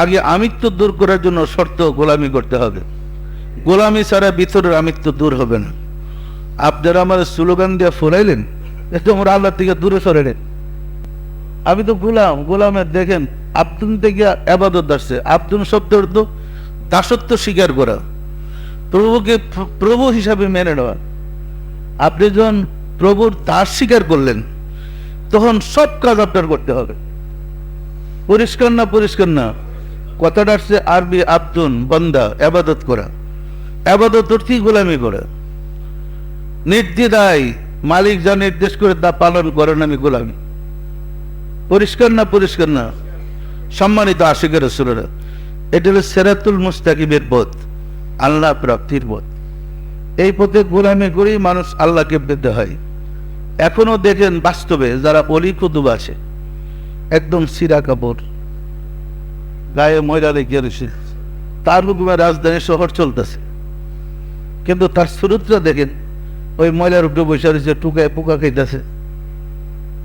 আগে আমিত্ব দূর করার জন্য শর্ত গোলামি করতে হবে। গোলামি ছাড়া ভিতরের আমিত্ব দূর হবে না। আপনারা আমার স্লোগান দিয়ে ফোরাইলেন, এটা আমার আল্লাহ থেকে দূরে সরাইলেন। আমি তো গোলামের দেখেন আব্দুন থেকে আবাদত আসছে। আব্দুন শব্দ অর্থ দাসত্ব স্বীকার করা, প্রভুকে প্রভু হিসাবে মেনে নেওয়া। আপনি যখন প্রভুর দাস স্বীকার করলেন, তখন সব কাজ আপনার করতে হবে। পরিষ্কার না? পরিষ্কার না? কথাটা আসছে আরবি আব্দুন, বান্দা, আবাদত করা। আবাদত অর্থই গোলামি করা। নির্দ্বিধায় মালিক যা নির্দেশ করে তা পালন করেন, আমি গোলামি। পরিষ্কার না? পরিষ্কার না? সম্মানিত আশিকের রাসূলেরা, এটা হলো সিরাতুল মুস্তাকিমের পথ, আল্লাহ প্রাপ্তির পথ। এই পথে গোলামি করেই মানুষ আল্লাহকে পেতে হয়। এখনো দেখেন বাস্তবে যারা অলি কুতুব আছে, একদম সিরা কাপড়, গায়ে ময়লা রেখে রয়েছে, তার হুকুমে রাজধানী শহর চলতেছে, কিন্তু তার সুরতটা দেখেন ওই ময়লার উপরে বসে রয়েছে, টুকায় পোকা খাইতেছে।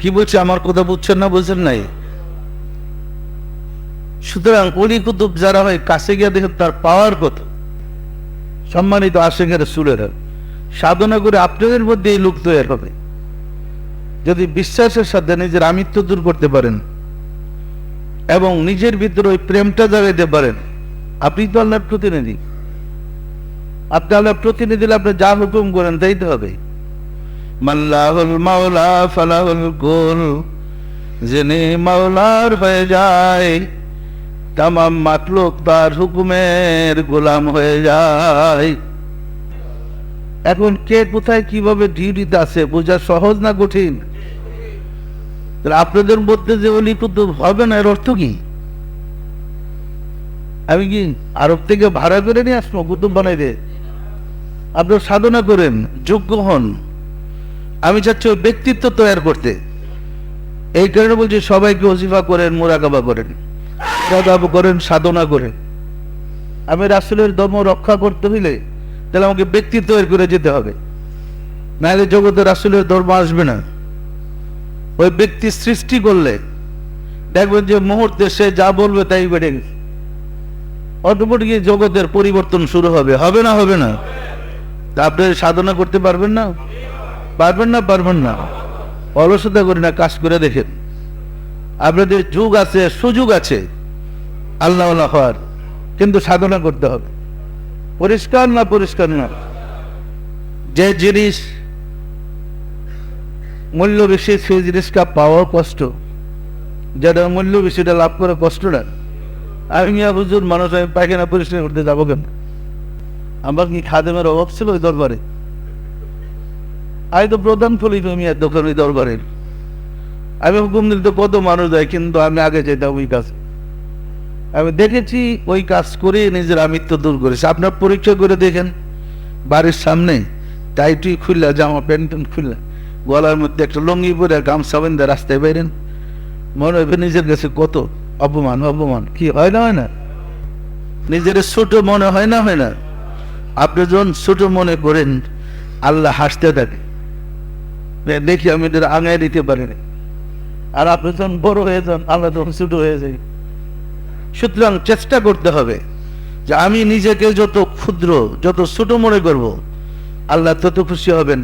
কি বলছে? আমার কথা বুঝছেন না? বুঝছেন নাই? সুতরাং অলি কুতুব যারা হয়, কাছে গিয়ে দেখেন তার পাওয়ার কত। সম্মানিত আশিকের রাসূলেরা, সাধনা করে আপনাদের মধ্যে এই লোক তৈরি হবে। যদি বিশ্বাসের সাথে নিজের আমিত্ব দূর করতে পারেন এবং নিজের ভিতরে ওই প্রেমটা জাগাইতে পারেন, আপনি তো আল্লাহর প্রতিনিধি। আপনি আল্লাহর প্রতিনিধি, আপনি যা হুকুম করেন তাই তো হবে। মাল্লাহুল মাওলা ফালাহুল কুল, যিনি মাওলার হয়ে যায়, তামাম মাতলুক তার হুকুমের গোলাম হয়ে যায়। এখন কে কোথায় কিভাবে ডিউটিতে আছে বোঝা সহজ না কঠিন? আপনাদের মধ্যে যে অলি কুতুব হবে না, এর অর্থ কি? আমি কি আরব থেকে ভাড়া করে নিয়ে আসবো কুতুব বানাই দে? আপনার সাধনা করেন, যোগ্য হন। আমি চাচ্ছি ওই ব্যক্তিত্ব তৈরি করতে। এই কারণে বলছি সবাইকে ওজিফা করেন, মুরাকাবা করেন, করেন, সাধনা করেন। আমি রাসূলের ধর্ম রক্ষা করতে হইলে তাহলে আমাকে ব্যক্তি তৈরি করে যেতে হবে, নাহলে জগতে রাসূলের ধর্ম আসবে না। ওই ব্যক্তি সৃষ্টি করলে দেখবেন যে মুহূর্তে সে যা বলবে তাই বেড়ে গেছে, অটোমেটিক জগতের পরিবর্তন শুরু হবে। হবে না? হবে না? তা আপনি সাধনা করতে পারবেন না? পারবেন না? পারবেন না? অলসতা করি না, কাজ করে দেখেন। আপনাদের যুগ আছে, সুযোগ আছে আল্লাহ হওয়ার, কিন্তু সাধনা করতে হবে। পরিষ্কার না? পরিষ্কার না? যে জিনিস মূল্য বেশি সেই জিনিসটা পাওয়া কষ্ট, যেটা মূল্য বেশিটা লাভ করে কষ্ট না। আমি হুজুর মানুষ, আমি পায়খানা পরিষ্কার করতে যাবো কেন? আমার কি খাদেমের অভাব ছিল ওই দরবারে? আমি তো প্রধান ফলি মিয়ার দোকান ওই দরবারের। আমি হুকুম দিলে তো কত মানুষ যায়, কিন্তু আমি আগে যেতাম ওই কাজ। আমি দেখেছি ওই কাজ করে নিজের আমিত্ব দূর করেছে। আপনার পরীক্ষা করে দেখেন, বাড়ির সামনে টাইটুই খুললা, জামা প্যান্ট খুললা, গলার মধ্যে একটা লঙ্গি পরে গামছা বেঁধে রাস্তায় বাইরেন, মনে হবে নিজের কাছে কত অপমান। অপমান কি হয় না? হয় না? নিজের ছোট মনে হয় না? হয় না? আপনি যখন ছোট মনে করেন, আল্লাহ হাসতে থাকে, দেখি আমি এদের আঙায় দিতে পারিনি। আর আপনি যখন বড় হয়ে যান, আল্লাহ তখন ছোট হয়ে যায়। সুতরাং চেষ্টা করতে হবে যে আমি নিজেকে যত ক্ষুদ্র, যত ছোট মনে করব, আল্লাহ তত খুশি হবেন।